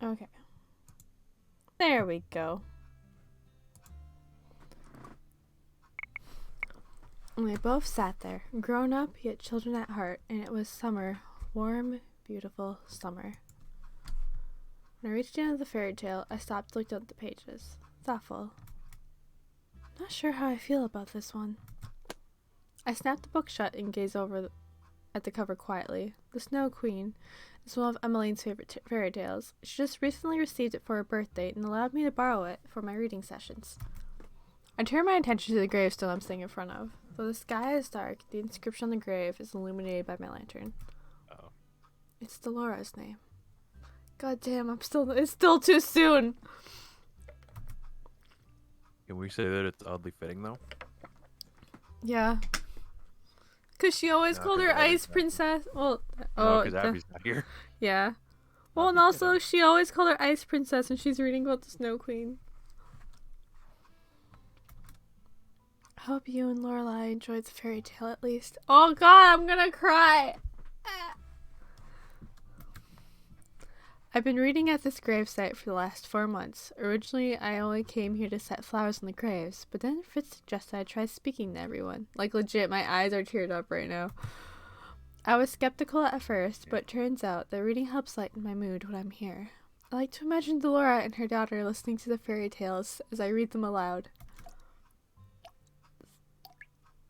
Okay. There we go. And they both sat there, grown up yet children at heart, and it was summer. Warm, beautiful summer. When I reached the end of the fairy tale, I stopped and looked at the pages. Thoughtful. Not sure how I feel about this one. I snapped the book shut and gazed over at the cover quietly. The Snow Queen is one of Emmeline's favorite fairy tales. She just recently received it for her birthday and allowed me to borrow it for my reading sessions. I turned my attention to the gravestone I'm sitting in front of. Though the sky is dark, the inscription on the grave is illuminated by my lantern. Oh. It's Dolores' name. God damn, it's still too soon. Can we say that it's oddly fitting, though? Yeah. Because she always called her Ice Princess. Well, because Abby's not here. Yeah. Well, and also, she always called her Ice Princess when she's reading about the Snow Queen. I hope you and Lorelai enjoyed the fairy tale at least. Oh god, I'm gonna cry! I've been reading at this gravesite for the last 4 months. Originally, I only came here to set flowers on the graves, but then Fritz suggested I try speaking to everyone. Like, legit, my eyes are teared up right now. I was skeptical at first, but it turns out that reading helps lighten my mood when I'm here. I like to imagine Delora and her daughter listening to the fairy tales as I read them aloud.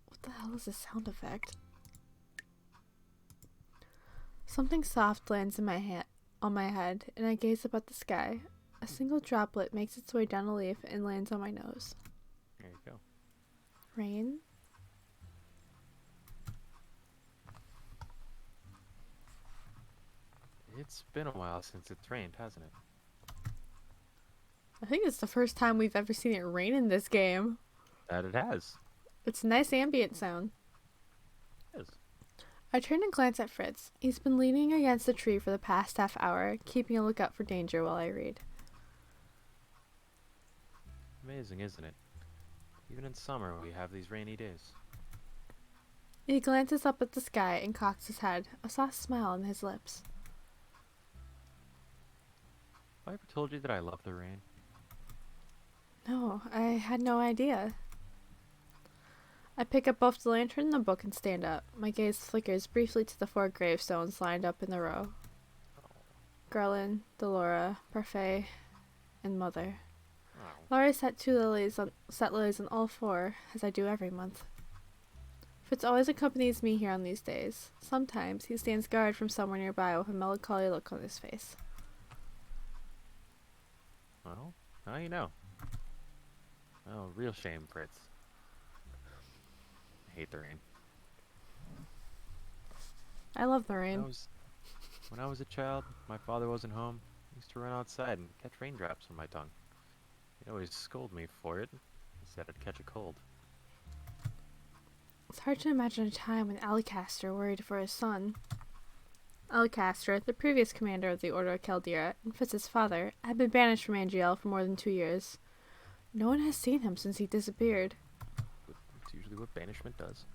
What the hell is this sound effect? Something soft lands in my on my head, and I gaze up at the sky. A single droplet makes its way down a leaf and lands on my nose. There you go. Rain? It's been a while since it's rained, hasn't it? I think it's the first time we've ever seen it rain in this game. That it has. It's a nice ambient sound. It is. I turn and glance at Fritz. He's been leaning against a tree for the past half hour, keeping a lookout for danger while I read. Amazing, isn't it? Even in summer, we have these rainy days. He glances up at the sky and cocks his head, a soft smile on his lips. Have I ever told you that I love the rain? No, I had no idea. I pick up both the lantern and the book and stand up. My gaze flickers briefly to the 4 gravestones lined up in the row. Garland, Delora, Parfait, and Mother. Oh. Laurie set lilies on all 4, as I do every month. Fritz always accompanies me here on these days. Sometimes he stands guard from somewhere nearby with a melancholy look on his face. Well, now you know. Oh, real shame, Fritz. I hate the rain. I love the rain. When I was a child, my father wasn't home. I used to run outside and catch raindrops on my tongue. He'd always scold me for it. He said I'd catch a cold. It's hard to imagine a time when Alcaster worried for his son. Alcaster, the previous commander of the Order of Caldera, and Fritz's father, had been banished from Angiel for more than 2 years. No one has seen him since he disappeared. It's usually what banishment does.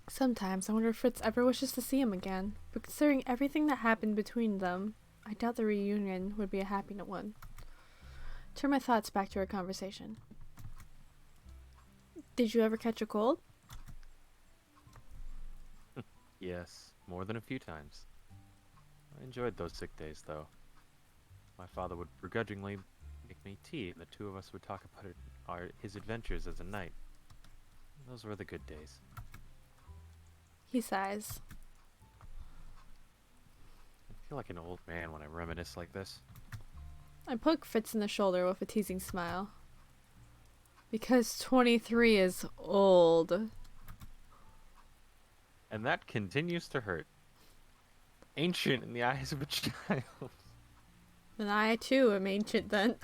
Sometimes I wonder if Fritz ever wishes to see him again, but considering everything that happened between them, I doubt the reunion would be a happy one. Turn my thoughts back to our conversation. Did you ever catch a cold? Yes, more than a few times. I enjoyed those sick days, though. My father would begrudgingly make me tea, and the 2 of us would talk about his adventures as a knight. Those were the good days. He sighs. I feel like an old man when I reminisce like this. I poke Fritz in the shoulder with a teasing smile. Because 23 is old. And that continues to hurt. Ancient in the eyes of a child. And I too am ancient then.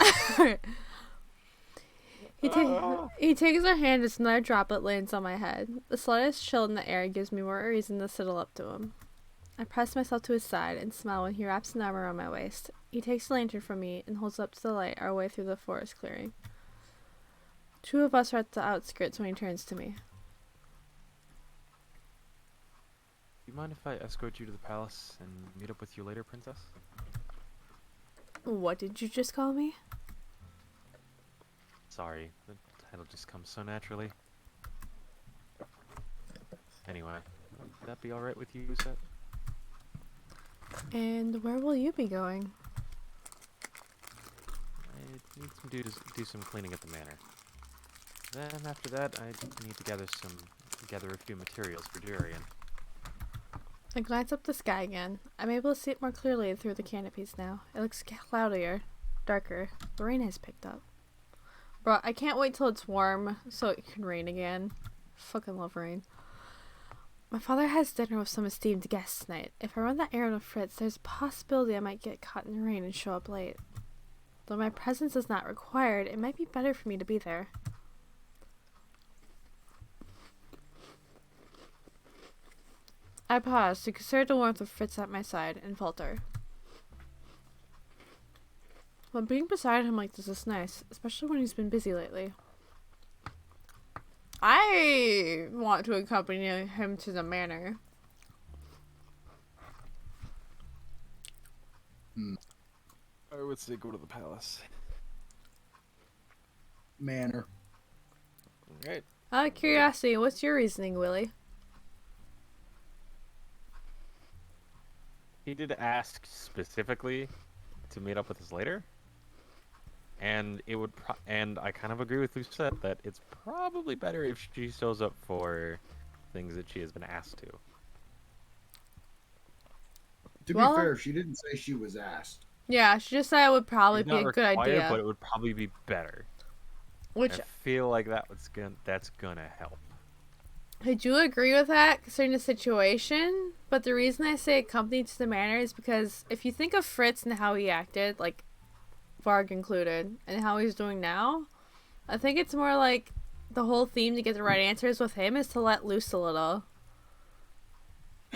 He takes her hand as another droplet lands on my head. The slightest chill in the air gives me more reason to sidle up to him. I press myself to his side and smile when he wraps an arm around my waist. He takes the lantern from me and holds it up to the light our way through the forest clearing. 2 of us are at the outskirts when he turns to me. Do you mind if I escort you to the palace and meet up with you later, Princess? What did you just call me? Sorry, the title just comes so naturally. Anyway, would that be alright with you, Set? And where will you be going? I need to do some cleaning at the manor. Then after that, I need to gather a few materials for Durian. I glance up the sky again. I'm able to see it more clearly through the canopies now. It looks cloudier, darker. The rain has picked up. Bro, I can't wait till it's warm so it can rain again. Fucking love rain. My father has dinner with some esteemed guests tonight. If I run that errand with Fritz, there's a possibility I might get caught in the rain and show up late. Though my presence is not required, it might be better for me to be there. I pause to consider the warmth of Fritz at my side and falter. Well, being beside him like this is nice, especially when he's been busy lately. I want to accompany him to the manor. I would say go to the palace. Manor. Alright. Out of curiosity, what's your reasoning, Willie? He did ask specifically to meet up with us later, and it would. And I kind of agree with Lucette that it's probably better if she shows up for things that she has been asked to. To Well, be fair, she didn't say she was asked. Yeah, she just said it would probably It's be not a good required, idea. but it would probably be better. Which, I feel like that's gonna help. I do agree with that concerning the situation, but the reason I say accompany to the manor is because if you think of Fritz and how he acted, like Varg included, and how he's doing now, I think it's more like the whole theme to get the right answers with him is to let loose a little.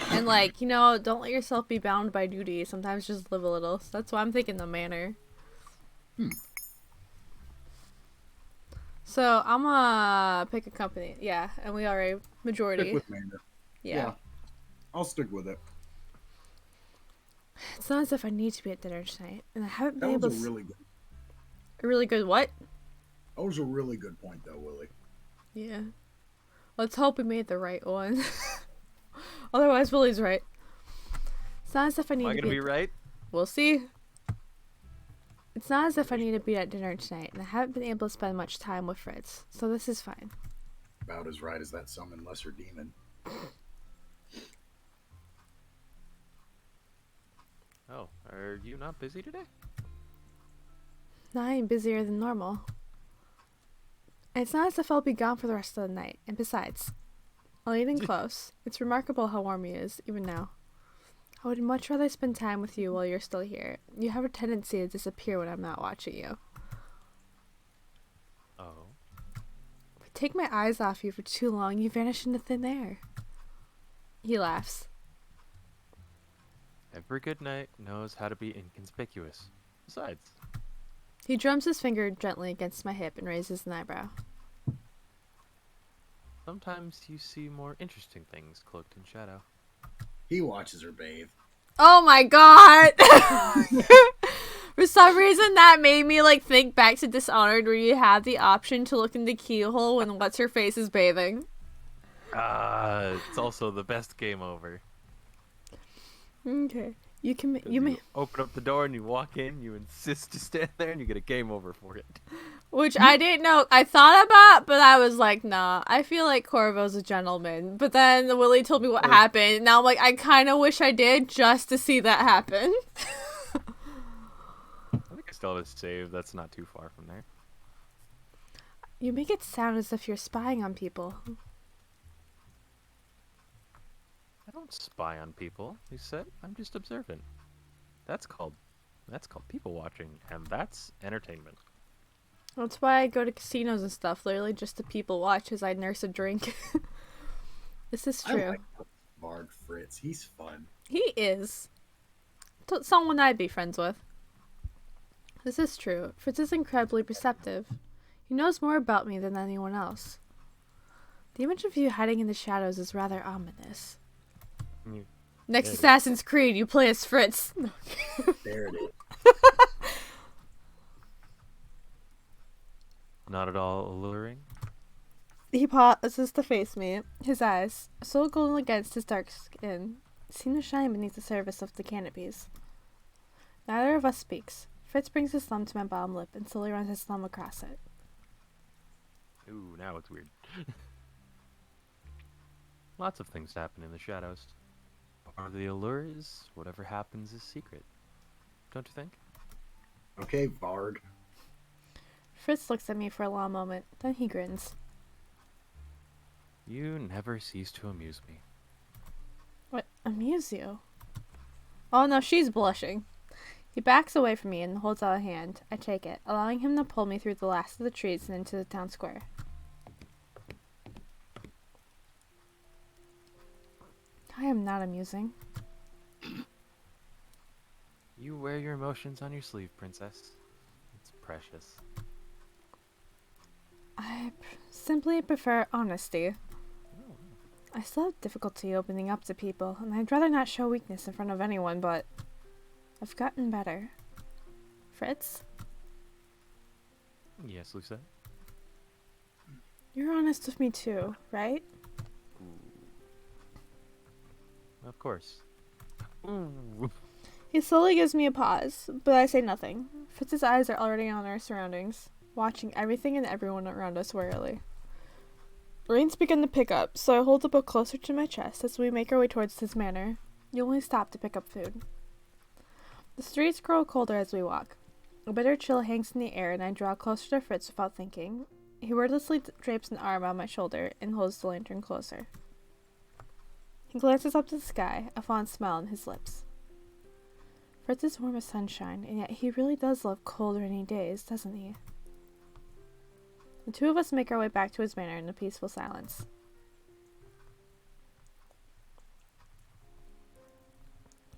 And like, you know, don't let yourself be bound by duty. Sometimes just live a little. So that's why I'm thinking the manor. So I'm gonna pick a company. Yeah, and we are a majority. Stick with Manor. Yeah. I'll stick with it. It's not as if I need to be at dinner tonight, and I haven't been That able was to. a Really good what? that was a really good point, though, Willie. Yeah. Let's hope we made the right one. Otherwise, Willie's right. It's not as if I need Am I to gonna be. be right? We'll see. It's not as if I need to be at dinner tonight, and I haven't been able to spend much time with Fritz, so this is fine. About as right as that summon lesser demon. Oh, are you not busy today? Now I am busier than normal. And it's not as if I'll be gone for the rest of the night, and besides, I'll eat in close. It's remarkable how warm he is, even now. I would much rather spend time with you while you're still here. You have a tendency to disappear when I'm not watching you. Oh. If I take my eyes off you for too long, you vanish into thin air. He laughs. Every good knight knows how to be inconspicuous. Besides, He drums his finger gently against my hip and raises an eyebrow. sometimes you see more interesting things cloaked in shadow. He watches her bathe. Oh my god! For some reason that made me like think back to Dishonored where you have the option to look in the keyhole when what's her face is bathing. It's also the best game over. Okay. You can you 'Cause may open up the door and you walk in, you insist to stand there, and you get a game over for it. which I didn't know I thought about, but I was like, nah, I feel like Corvo's a gentleman. But then Willie told me what happened, and now I'm like, I kinda wish I did just to see that happen. I think I still have a save that's not too far from there. You make it sound as if you're spying on people. I don't spy on people, he said. I'm just observant. That's called people watching, and that's entertainment. That's why I go to casinos and stuff, literally just to people watch as I nurse a drink. This is I true. like Bard Fritz. He's fun. He is. Someone I'd be friends with. This is true. Fritz is incredibly perceptive. He knows more about me than anyone else. The image of you hiding in the shadows is rather ominous. You- Next There it is. Assassin's Creed, you play as Fritz. There it is. Not at all alluring? He pauses to face me. His eyes, so golden against his dark skin, seem to shine beneath the surface of the canopies. Neither of us speaks. Fritz brings his thumb to my bottom lip and slowly runs his thumb across it. Ooh, now it's weird. Lots of things happen in the shadows. Part of the allure is whatever happens is secret. Don't you think? Okay, Varg. Fritz looks at me for a long moment, then he grins. You never cease to amuse me. What amuse you? Oh no, she's blushing. He backs away from me and holds out a hand. I take it, allowing him to pull me through the last of the trees and into the town square. I am not amusing. You wear your emotions on your sleeve, princess. It's precious. I simply prefer honesty. I still have difficulty opening up to people, and I'd rather not show weakness in front of anyone, but I've gotten better. Fritz, Yes, Lucette? you're honest with me too, right? Of course. Ooh. He slowly gives me a pause, but I say nothing. Fritz's eyes are already on our surroundings, watching everything and everyone around us warily. Rains begin to pick up, so I hold the book closer to my chest as we make our way towards his manor. You only stop to pick up food. The streets grow colder as we walk. A bitter chill hangs in the air, and I draw closer to Fritz without thinking. He wordlessly drapes an arm on my shoulder and holds the lantern closer. He glances up to the sky, a fond smile on his lips. Fritz is warm as sunshine, and yet he really does love cold, rainy days, doesn't he? The two of us make our way back to his manor in a peaceful silence.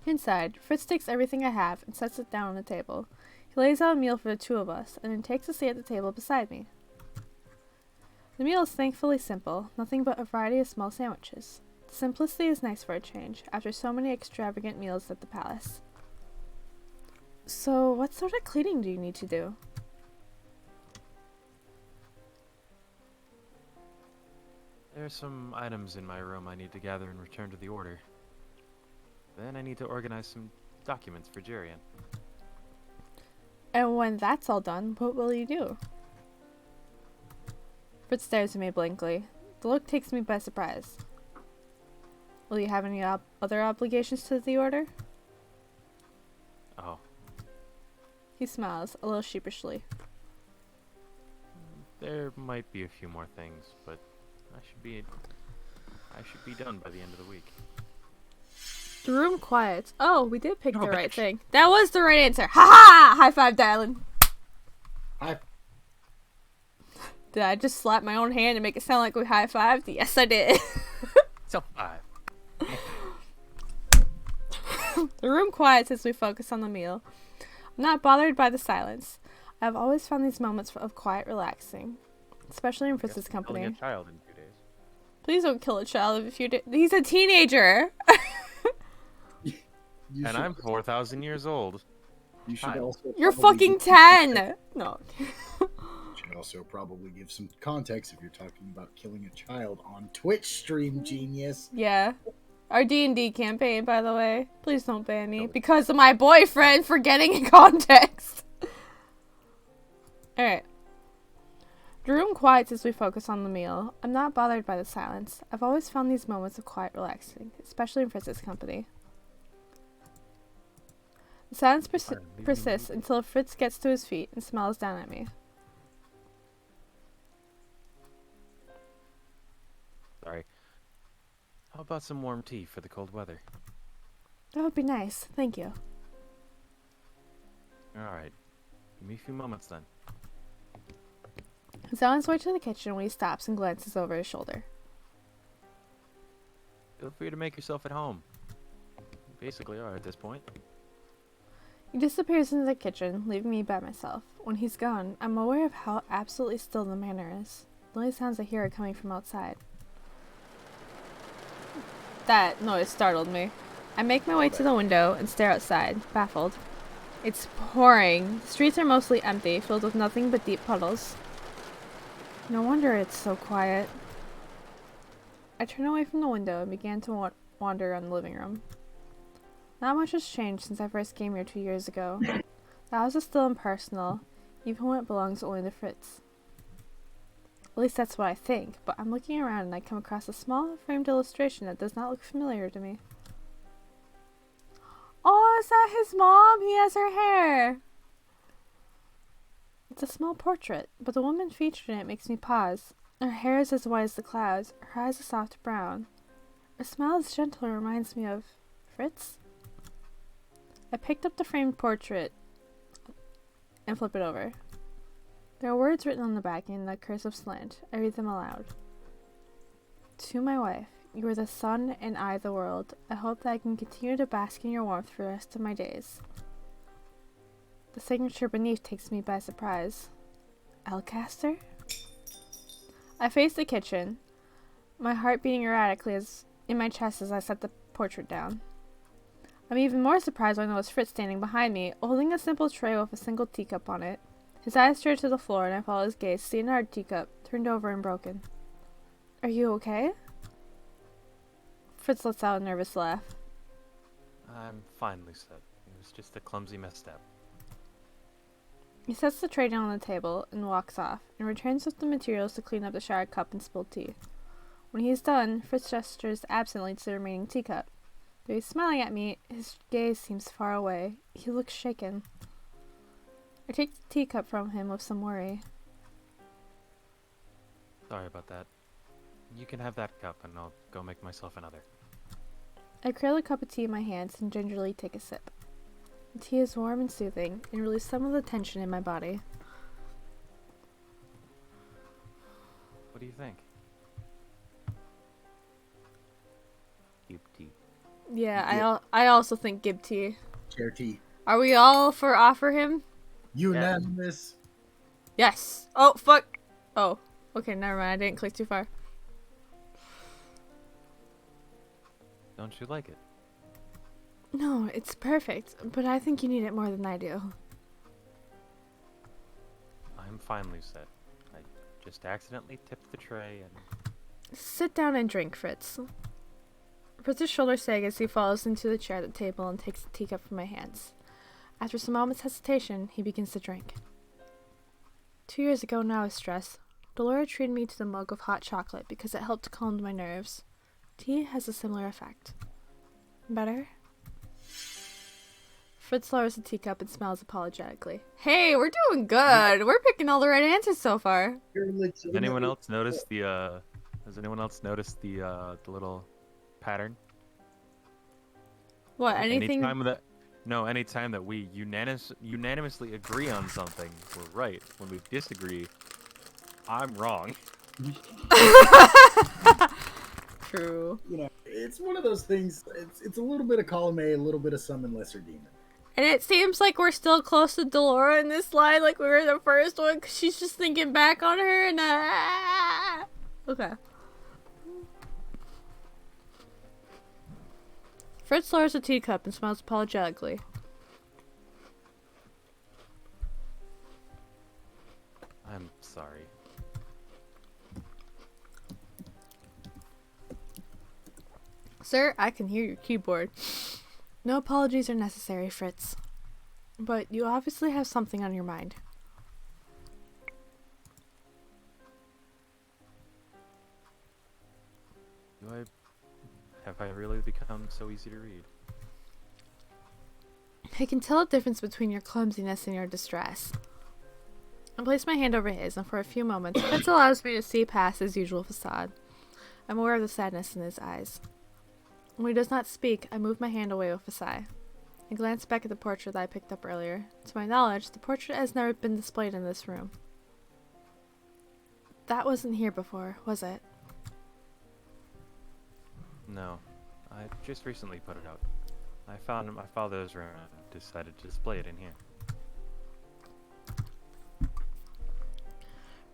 Inside, Fritz takes everything I have and sets it down on the table. He lays out a meal for the two of us, and then takes a seat at the table beside me. The meal is thankfully simple, nothing but a variety of small sandwiches. The simplicity is nice for a change, after so many extravagant meals at the palace. So, what sort of cleaning do you need to do? There are some items in my room I need to gather and return to the order. Then I need to organize some documents for Jerian. And when that's all done, what will you do? Fritz stares at me blankly. The look takes me by surprise. Will you have any other obligations to the order? Oh, He smiles, a little sheepishly. there might be a few more things, but I should be done by the end of the week. The room quiets. Oh, we did pick Oh, the right bitch. thing. That was the right answer. Ha ha! High five, darling. I Did I just slap my own hand and make it sound like we high fived? Yes, I did. So, 5. The room quiets as we focus on the meal. I'm not bothered by the silence. I've always found these moments of quiet relaxing, especially in Fritz's company. Killing a child in 2 days. Please don't kill a child if you do. He's a teenager. you And should, I'm 4,000 years old. you should Hi. also You're probably fucking 10. No. You should also probably give some context if you're talking about killing a child on Twitch stream, genius. Yeah. Our D&D campaign, by the way. Please don't ban me because of my boyfriend for getting in context. Alright. The room quiets as we focus on the meal. I'm not bothered by the silence. I've always found these moments of quiet relaxing, especially in Fritz's company. The silence persists until Fritz gets to his feet and smiles down at me. Sorry. How about some warm tea for the cold weather? That would be nice. Thank you. Alright. Give me a few moments then. He's on his way to the kitchen when he stops and glances over his shoulder. Feel free to make yourself at home. You basically are at this point. He disappears into the kitchen, leaving me by myself. When he's gone, I'm aware of how absolutely still the manor is. The only sounds I hear are coming from outside. That noise startled me. I make my way to the window and stare outside, baffled. It's pouring. The streets are mostly empty, filled with nothing but deep puddles. No wonder it's so quiet. I turned away from the window and began to wander around the living room. Not much has changed since I first came here 2 years ago. The house is still impersonal, even when it belongs only to Fritz. At least that's what I think, but I'm looking around and I come across a small framed illustration that does not look familiar to me. Oh, is that his mom? He has her hair! It's a small portrait, but the woman featured in it makes me pause. Her hair is as white as the clouds, her eyes a soft brown. Her smile is gentle and reminds me of Fritz. I picked up the framed portrait and flip it over. There are words written on the back in the cursive slant. I read them aloud. To my wife, you are the sun and I the world. I hope that I can continue to bask in your warmth for the rest of my days. The signature beneath takes me by surprise. Alcaster? I face the kitchen, my heart beating erratically in my chest as I set the portrait down. I'm even more surprised when I notice Fritz standing behind me, holding a simple tray with a single teacup on it. His eyes stare to the floor, and I follow his gaze, see another teacup, turned over and broken. Are you okay? Fritz lets out a nervous laugh. I'm fine, Lisa. It was just a clumsy misstep. He sets the tray down on the table and walks off, and returns with the materials to clean up the shattered cup and spilled tea. When he is done, Fritz gestures absently to the remaining teacup. Though he's smiling at me, his gaze seems far away. He looks shaken. I take the teacup from him with some worry. Sorry about that. You can have that cup, and I'll go make myself another. I cradle a cup of tea in my hands and gingerly take a sip. The tea is warm and soothing, and relieves some of the tension in my body. What do you think? Keep tea. Yeah, I also think Gib tea. Chair tea. Are we all for offer him? Unanimous. Yes. Oh, fuck. Oh, okay, never mind. I didn't click too far. Don't you like it? No, it's perfect, but I think you need it more than I do. I'm fine, Lucette. I just accidentally tipped the tray and... Sit down and drink, Fritz. Fritz's shoulders sag as he falls into the chair at the table and takes the teacup from my hands. After some moments' hesitation, he begins to drink. 2 years ago, when I was stressed, Delora treated me to the mug of hot chocolate because it helped calm my nerves. Tea has a similar effect. Better? Fritz lowers the teacup and smiles apologetically. Hey, we're doing good! We're picking all the right answers so far. Has anyone else noticed the little pattern? What, anything? Anytime that we unanimously agree on something, we're right. When we disagree, I'm wrong. True. You know, it's one of those things. It's a little bit of column A, a little bit of summon lesser demon. And it seems like we're still close to Delora in this line, like we were the first one, because she's just thinking back on her and Okay. Fritz lowers the teacup and smiles apologetically. I'm sorry. Sir, I can hear your keyboard. No apologies are necessary, Fritz. But you obviously have something on your mind. Have I really become so easy to read? I can tell a difference between your clumsiness and your distress. I place my hand over his, and for a few moments, Fritz allows me to see past his usual facade. I'm aware of the sadness in his eyes. When he does not speak, I move my hand away with a sigh. I glance back at the portrait that I picked up earlier. To my knowledge, the portrait has never been displayed in this room. That wasn't here before, was it? No, I just recently put it out. I found it in my father's room and decided to display it in here.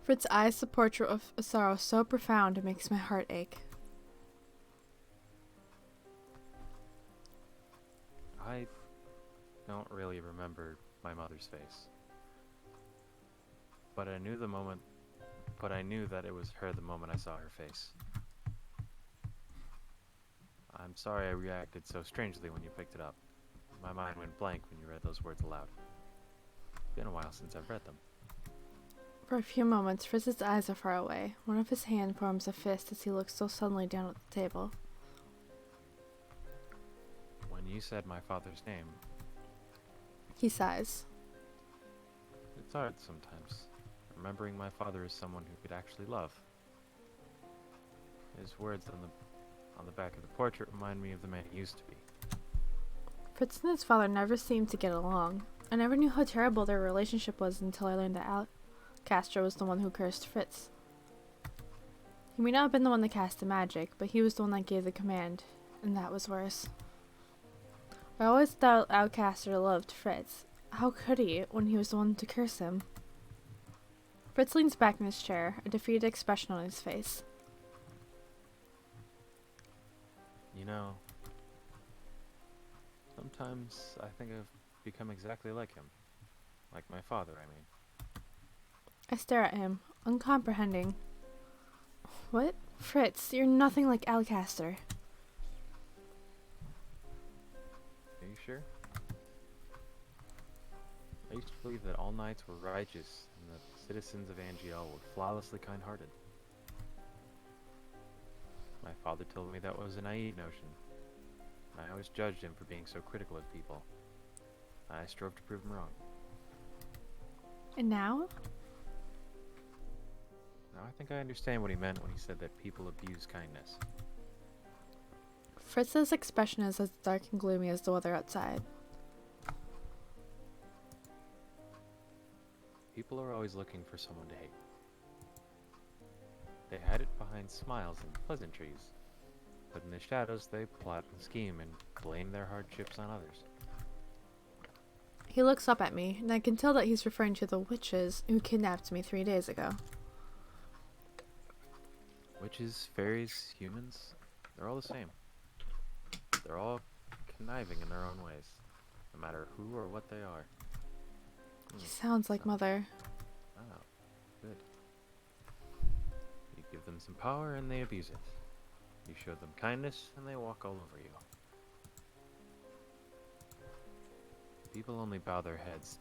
Fritz eyes the portrait with a sorrow so profound it makes my heart ache. I don't really remember my mother's face. But I knew the moment but I knew that it was her the moment I saw her face. I'm sorry I reacted so strangely when you picked it up. My mind went blank when you read those words aloud. It's been a while since I've read them. For a few moments, Fritz's eyes are far away. One of his hands forms a fist as he looks so suddenly down at the table. When you said my father's name, He sighs. it's hard sometimes, remembering my father as someone who could actually love. His words on the back of the portrait remind me of the man he used to be. Fritz and his father never seemed to get along. I never knew how terrible their relationship was until I learned that Castro was the one who cursed Fritz. He may not have been the one that cast the magic, but he was the one that gave the command, and that was worse. I always thought Alcaster loved Fritz. How could he, when he was the one to curse him? Fritz leans back in his chair, a defeated expression on his face. You know, sometimes I think I've become exactly like him. Like my father, I mean. I stare at him, uncomprehending. What? Fritz, you're nothing like Alcaster. Are you sure? I used to believe that all knights were righteous and that the citizens of Angiel were flawlessly kind-hearted. My father told me that was a naive notion. I always judged him for being so critical of people. I strove to prove him wrong. And now? Now I think I understand what he meant when he said that people abuse kindness. Fritz's expression is as dark and gloomy as the weather outside. People are always looking for someone to hate. They hide it behind smiles and pleasantries, but in the shadows they plot and scheme and blame their hardships on others. He looks up at me, and I can tell that he's referring to the witches who kidnapped me 3 days ago. Witches, fairies, humans, they're all the same. They're all conniving in their own ways, no matter who or what they are. He sounds like Mother. Oh, good. You give them some power and they abuse it. You show them kindness and they walk all over you. People only bow their heads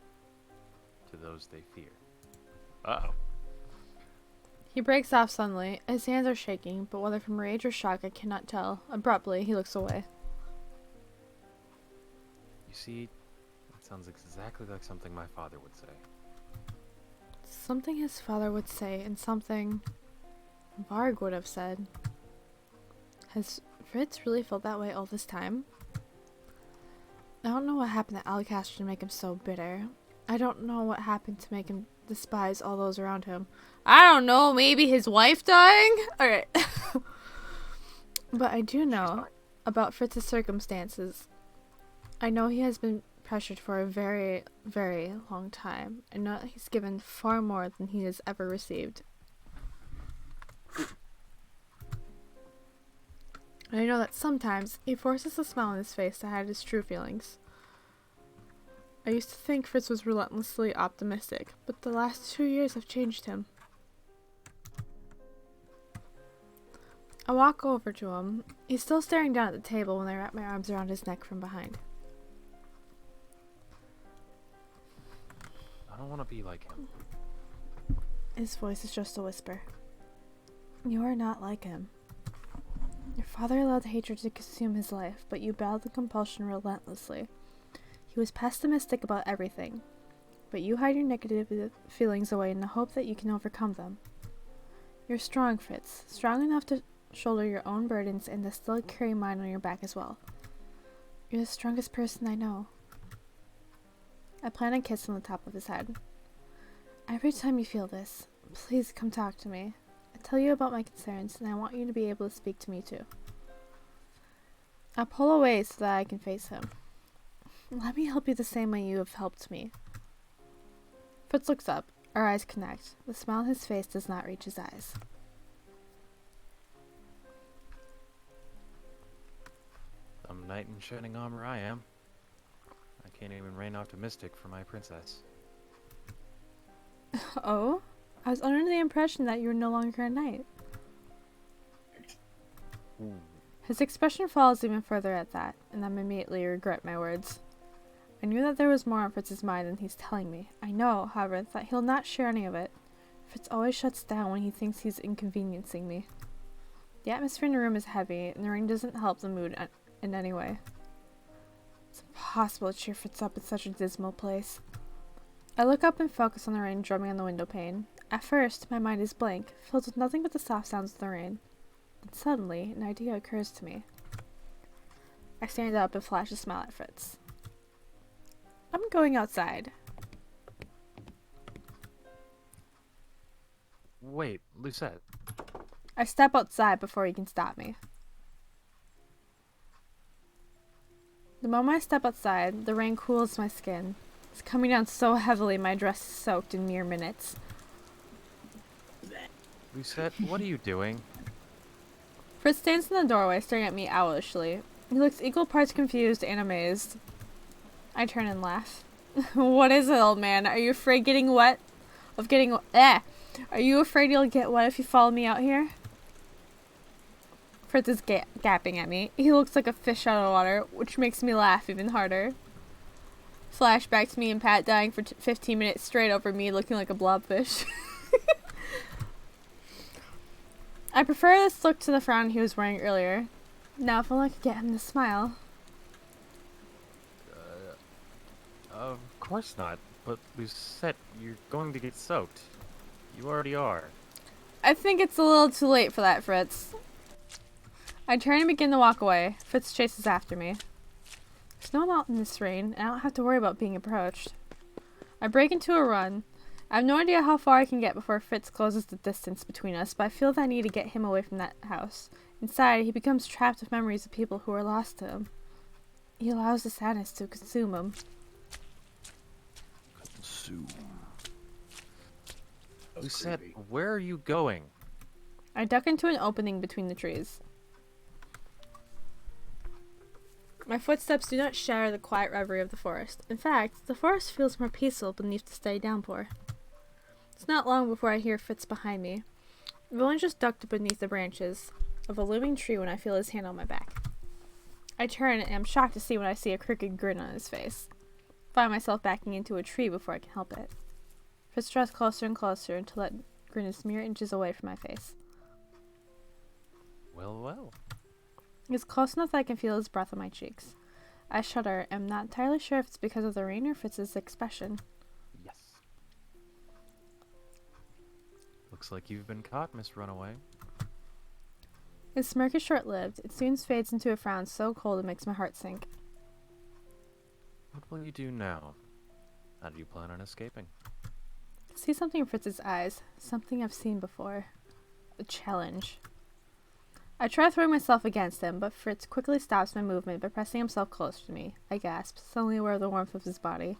to those they fear. Uh-oh. He breaks off suddenly. His hands are shaking, but whether from rage or shock I cannot tell. Abruptly, he looks away. You see, it sounds exactly like something my father would say. Something his father would say, and something Varg would have said. Has Fritz really felt that way all this time? I don't know what happened to Alcaster to make him so bitter. I don't know what happened to make him despise all those around him. I don't know, maybe his wife dying? Alright. But I do know about Fritz's circumstances. I know he has been pressured for a very, very long time. I know that he's given far more than he has ever received. And I know that sometimes he forces a smile on his face to hide his true feelings. I used to think Fritz was relentlessly optimistic, but the last 2 years have changed him. I walk over to him. He's still staring down at the table when I wrap my arms around his neck from behind. I don't want to be like him. His voice is just a whisper. You are not like him. Your father allowed hatred to consume his life, but you battled the compulsion relentlessly. He was pessimistic about everything, but you hide your negative feelings away in the hope that you can overcome them. You're strong, Fritz. Strong enough to shoulder your own burdens and to still carry mine on your back as well. You're the strongest person I know. I plant a kiss on the top of his head. Every time you feel this, please come talk to me. I tell you about my concerns, and I want you to be able to speak to me too. I pull away so that I can face him. Let me help you the same way you have helped me. Fritz looks up. Our eyes connect. The smile on his face does not reach his eyes. Some knight in shining armor I am. I can't even reign optimistic for my princess. Oh? I was under the impression that you were no longer a knight. Ooh. His expression falls even further at that, and I immediately regret my words. I knew that there was more on Fritz's mind than he's telling me. I know, however, that he'll not share any of it. Fritz always shuts down when he thinks he's inconveniencing me. The atmosphere in the room is heavy, and the rain doesn't help the mood in any way. It's impossible to cheer Fritz up in such a dismal place. I look up and focus on the rain drumming on the window pane. At first, my mind is blank, filled with nothing but the soft sounds of the rain. Then suddenly, an idea occurs to me. I stand up and flash a smile at Fritz. I'm going outside. Wait, Lucette. I step outside before he can stop me. The moment I step outside, the rain cools my skin. It's coming down so heavily my dress is soaked in mere minutes. Lucette, what are you doing? Fritz stands in the doorway staring at me owlishly. He looks equal parts confused and amazed. I turn and laugh. What is it, old man? Are you afraid getting wet? Are you afraid you'll get wet if you follow me out here? Fritz is gapping at me. He looks like a fish out of water, which makes me laugh even harder. Flashback to me and Pat dying for 15 minutes straight over me looking like a blobfish. I prefer this look to the frown he was wearing earlier. Now if only I could get him to smile. Of course not. But Lucette, you're going to get soaked. You already are. I think it's a little too late for that, Fritz. I turn and begin to walk away. Fritz chases after me. There's no one out in this rain, and I don't have to worry about being approached. I break into a run. I have no idea how far I can get before Fritz closes the distance between us, but I feel that I need to get him away from that house. Inside, he becomes trapped with memories of people who are lost to him. He allows the sadness to consume him. Lucette, creepy. where are you going? I duck into an opening between the trees. My footsteps do not shatter the quiet reverie of the forest. In fact, the forest feels more peaceful beneath the steady downpour. It's not long before I hear Fritz behind me. I've only just ducked beneath the branches of a looming tree when I feel his hand on my back. I turn and am shocked to see when I see a crooked grin on his face. I find myself backing into a tree before I can help it. Fritz draws closer and closer until that grin is mere inches away from my face. Well, well. It's close enough that I can feel his breath on my cheeks. I shudder and am not entirely sure if it's because of the rain or Fritz's expression. Yes. Looks like you've been caught, Miss Runaway. His smirk is short-lived. It soon fades into a frown so cold it makes my heart sink. What will you do now? How do you plan on escaping? I see something in Fritz's eyes. Something I've seen before. A challenge. I try throwing myself against him, but Fritz quickly stops my movement by pressing himself close to me. I gasp, suddenly aware of the warmth of his body.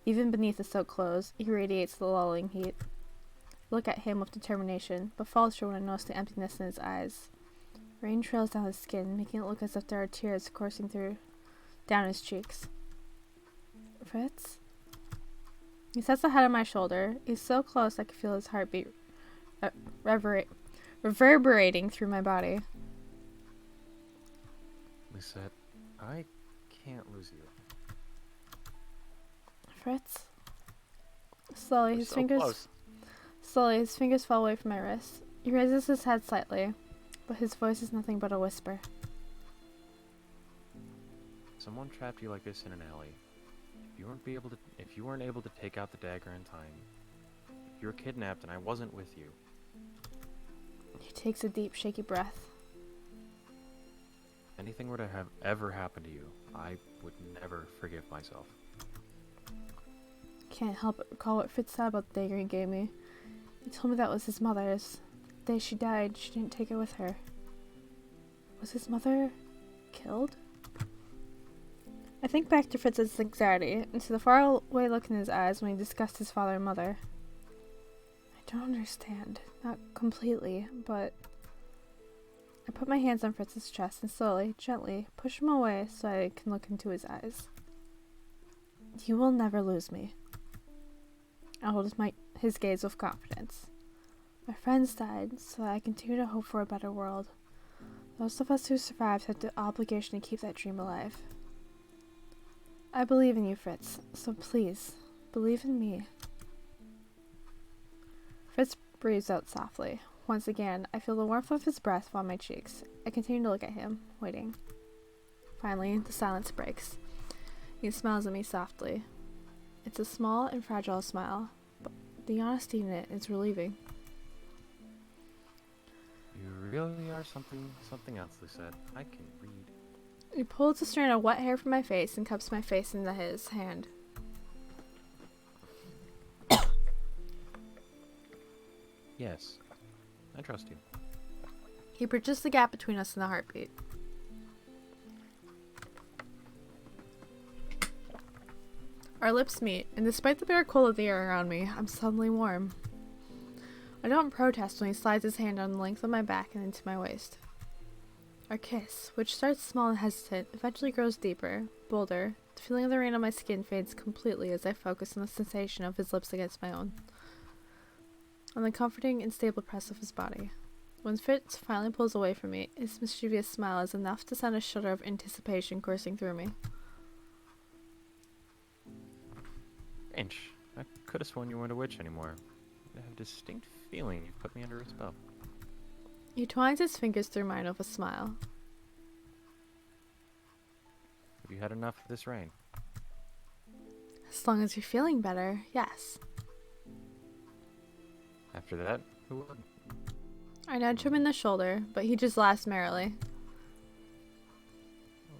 Even beneath the soaked clothes, he radiates the lulling heat. I look at him with determination, but falter when I notice the emptiness in his eyes. Rain trails down his skin, making it look as if there are tears coursing down his cheeks. Fritz? He sets a head on my shoulder. He's so close I can feel his heartbeat reverberating through my body. Lucette, I can't lose you. Fritz? Slowly, his fingers fall away from my wrist. He raises his head slightly, but his voice is nothing but a whisper. Someone trapped you like this in an alley. If you weren't able to take out the dagger in time, if you were kidnapped and I wasn't with you. He takes a deep, shaky breath. If anything were to have ever happened to you, I would never forgive myself. Can't help but recall what Fritz said about the dagger he gave me. He told me that was his mother's. The day she died, she didn't take it with her. Was his mother killed? I think back to Fritz's anxiety and to the faraway look in his eyes when he discussed his father and mother. I don't understand. Not completely, but... I put my hands on Fritz's chest and slowly, gently, push him away so I can look into his eyes. You will never lose me. I hold his gaze with confidence. My friends died, so that I continue to hope for a better world. Those of us who survived have the obligation to keep that dream alive. I believe in you, Fritz, so please, believe in me. Fritz breathes out softly. Once again, I feel the warmth of his breath on my cheeks. I continue to look at him, waiting. Finally, the silence breaks. He smiles at me softly. It's a small and fragile smile, but the honesty in it is relieving. You really are something else, Lucette. I can read. He pulls a strand of wet hair from my face and cups my face into his hand. Yes, I trust you. He bridges the gap between us in a heartbeat. Our lips meet, and despite the bare cold of the air around me, I'm suddenly warm. I don't protest when he slides his hand on the length of my back and into my waist. Our kiss, which starts small and hesitant, eventually grows deeper, bolder. The feeling of the rain on my skin fades completely as I focus on the sensation of his lips against my own, on the comforting and stable press of his body. When Fritz finally pulls away from me, his mischievous smile is enough to send a shudder of anticipation coursing through me. Strange. I could have sworn you weren't a witch anymore. I have a distinct feeling you've put me under a spell. He twines his fingers through mine with a smile. Have you had enough of this rain? As long as you're feeling better, yes. After that, who would? I nudge him in the shoulder, but he just laughs merrily.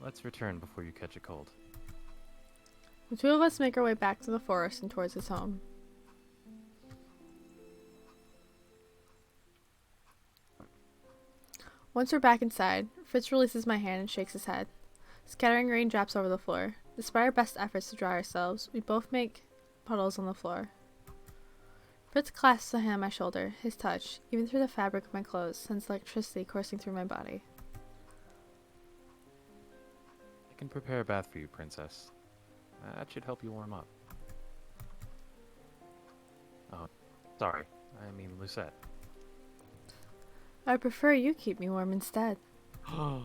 Let's return before you catch a cold. The two of us make our way back to the forest and towards his home. Once we're back inside, Fritz releases my hand and shakes his head. Scattering rain drops over the floor. Despite our best efforts to dry ourselves, we both make puddles on the floor. Fritz clasps a hand on my shoulder. His touch, even through the fabric of my clothes, sends electricity coursing through my body. I can prepare a bath for you, Princess. That should help you warm up. Oh, sorry. I mean Lucette. I prefer you keep me warm instead. The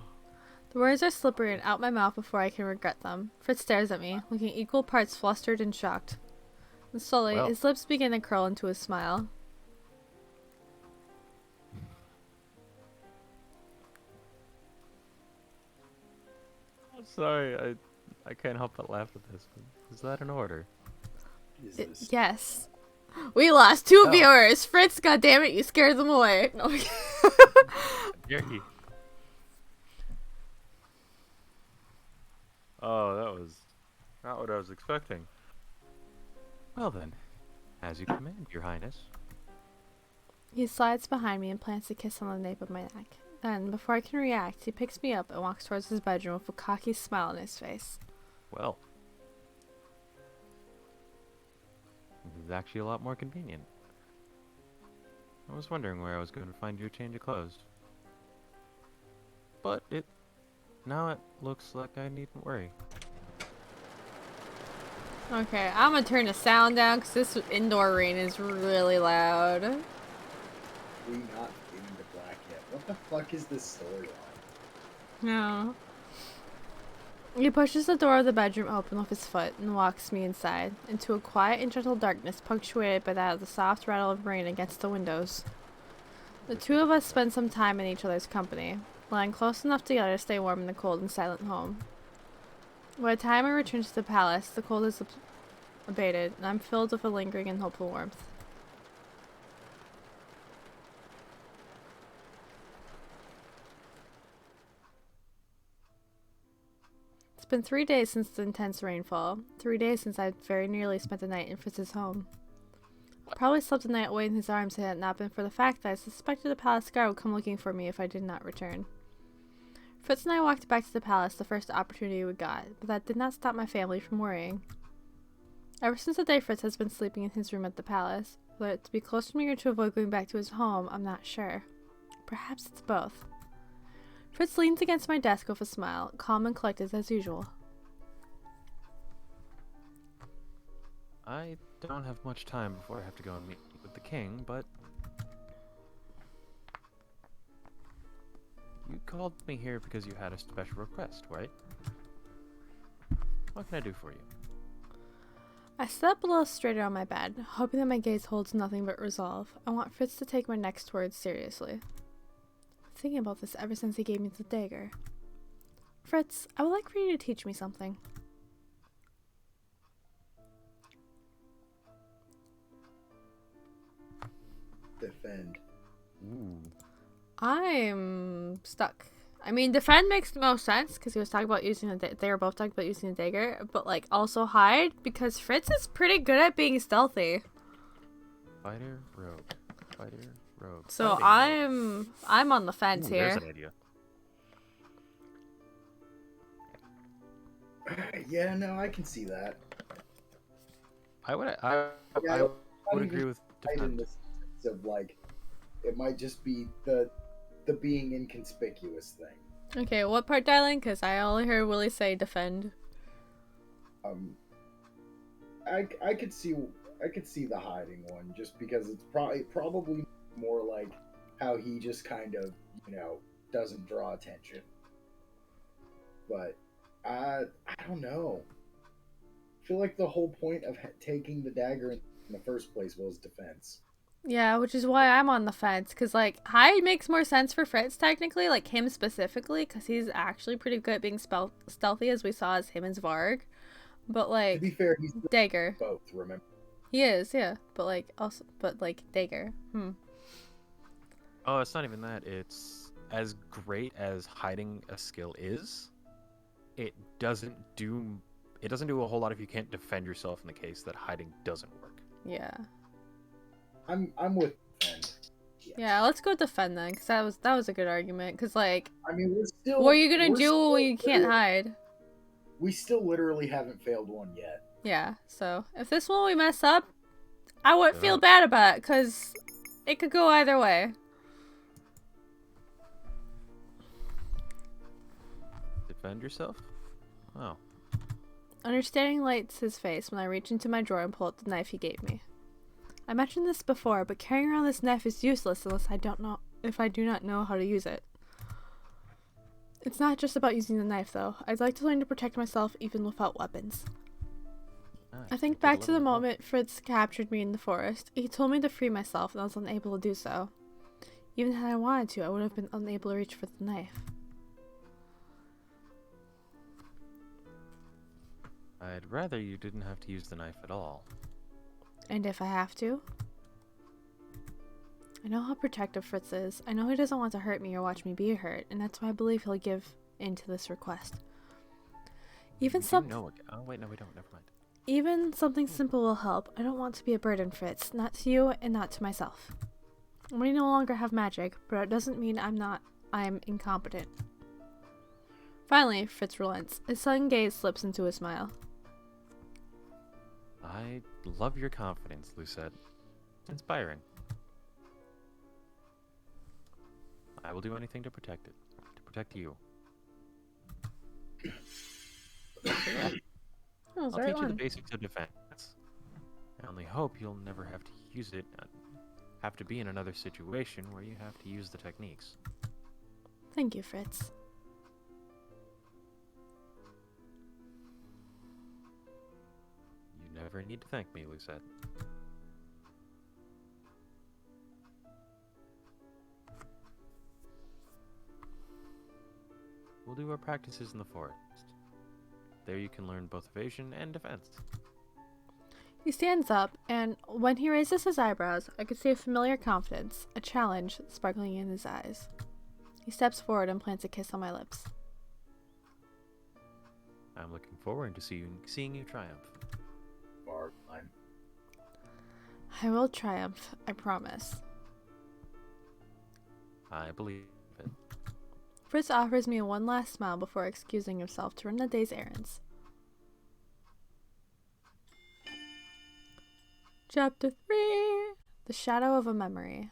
words are slippery and out my mouth before I can regret them. Fritz stares at me, looking equal parts flustered and shocked. And slowly, Well. his lips begin to curl into a smile. I'm sorry, I can't help but laugh at this. Is that an order? Is this? Yes. We lost two Oh. viewers! Fritz, goddammit, you scared them away. No. Jerky. Oh, that was not what I was expecting. Well then, as you command, Your Highness. He slides behind me and plants a kiss on the nape of my neck. Then, before I can react, he picks me up and walks towards his bedroom with a cocky smile on his face. Well, this is actually a lot more convenient. I was wondering where I was going to find your change of clothes. But now it looks like I needn't worry. Okay, I'm gonna turn the sound down because this indoor rain is really loud. We not into black yet. What the fuck is this storyline? No. He pushes the door of the bedroom open with his foot and walks me inside, into a quiet and gentle darkness punctuated by that of the soft rattle of rain against the windows. The two of us spend some time in each other's company, lying close enough together to stay warm in the cold and silent home. By the time I return to the palace, the cold is abated, and I'm filled with a lingering and hopeful warmth. It's been 3 days since the intense rainfall. 3 days since I very nearly spent the night in Fritz's home. I probably slept the night away in his arms had it not been for the fact that I suspected the palace guard would come looking for me if I did not return. Fritz and I walked back to the palace the first opportunity we got, but that did not stop my family from worrying. Ever since the day Fritz has been sleeping in his room at the palace, whether to be close to me or to avoid going back to his home, I'm not sure. Perhaps it's both. Fritz leans against my desk with a smile, calm and collected as usual. I don't have much time before I have to go and meet with the king, but called me here because you had a special request, right? What can I do for you? I sit up a little straighter on my bed, hoping that my gaze holds nothing but resolve. I want Fritz to take my next words seriously. I'm thinking about this ever since he gave me the dagger. Fritz, I would like for you to teach me something. Defend. Ooh. I'm stuck. I mean, defend makes the most sense because he was talking about using they were both talking about using the dagger, but like also hide because Fritz is pretty good at being stealthy. Fighter, rogue. Fighter, rogue. So Fighting rogue. I'm on the fence Ooh, here. there's an idea. Yeah, no, I can see that. I would agree with Right in defend. the sense of like, it might just be the being inconspicuous thing. Okay, what part, darling? Because I only heard Willie say defend. I could see the hiding one just because it's probably more like how he just kind of doesn't draw attention. But I don't know. I feel like the whole point of taking the dagger in the first place was defense. Yeah, which is why I'm on the fence. Because, like, hide makes more sense for Fritz, technically. Like, him specifically. Because he's actually pretty good at being stealthy, as we saw as him and Svarg. But, like, To be fair, he's dagger. both, remember? He is, yeah. But, like, also, but, like, dagger. Oh, it's not even that. It's as great as hiding a skill is. It doesn't do a whole lot if you can't defend yourself in the case that hiding doesn't work. Yeah. I'm with defend. Yeah, let's go defend then. Because that was a good argument. Because, like, I mean, what what are you going to do when you can't hide? We still literally haven't failed one yet. Yeah, so if this one we mess up, I wouldn't feel bad about it, because it could go either way. Defend yourself? Oh. Understanding lights his face when I reach into my drawer and pull out the knife he gave me. I mentioned this before, but carrying around this knife is useless unless I do not know how to use it. It's not just about using the knife, though. I'd like to learn to protect myself even without weapons. Nice. I think back to the moment Fritz captured me in the forest. He told me to free myself, and I was unable to do so. Even had I wanted to, I would have been unable to reach for the knife. I'd rather you didn't have to use the knife at all. And if I have to? I know how protective Fritz is. I know he doesn't want to hurt me or watch me be hurt, and that's why I believe he'll give in to this request. Even something. Oh wait, no, we don't. Never mind. Even something simple will help. I don't want to be a burden, Fritz. Not to you and not to myself. We no longer have magic, but it doesn't mean I'm incompetent. Finally, Fritz relents. His sudden gaze slips into a smile. I love your confidence, Lucette. It's inspiring. I will do anything to protect it. To protect you. Oh, I'll teach you the basics of defense. I only hope you'll never have to use it, have to be in another situation where you have to use the techniques. Thank you, Fritz. You never need to thank me, Lucette. We'll do our practices in the forest. There you can learn both evasion and defense. He stands up, and when he raises his eyebrows, I could see a familiar confidence, a challenge sparkling in his eyes. He steps forward and plants a kiss on my lips. I'm looking forward to seeing you triumph. I will triumph, I promise. I believe it. Fritz offers me one last smile before excusing himself to run the day's errands. Chapter 3: The Shadow of a Memory.